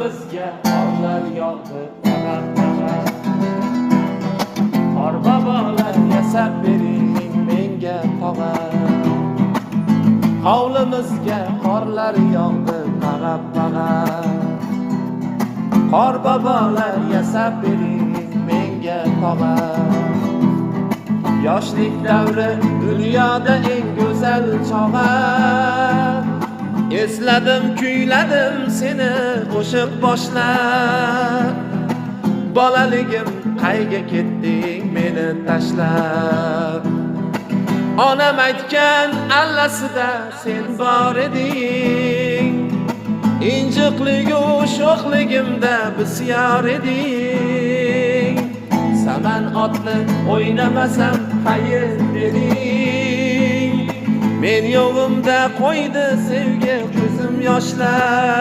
Hovlimizga qorlar yog'di tag'ar-tag'ar. Qor bobolar yasab bering menga tog'a. Hovlimizga qorlar yog'di tag'ar-tag'ar. Qor bobolar yasab bering menga tog'a. Yoshlik davri dunyoda eng go'zal chog'a. Esladim, kuyladim seni qo'shiq boshlab. Bolaligim qayga ketding meni tashlab. Onam aytgan allasida sen bor eding. Injiqligu sho'xligimda bisyor eding. Saman otni o'ynamasam xayr deding. Men yo'g'imda qo'ydi sevgi ko'zim yoshlar.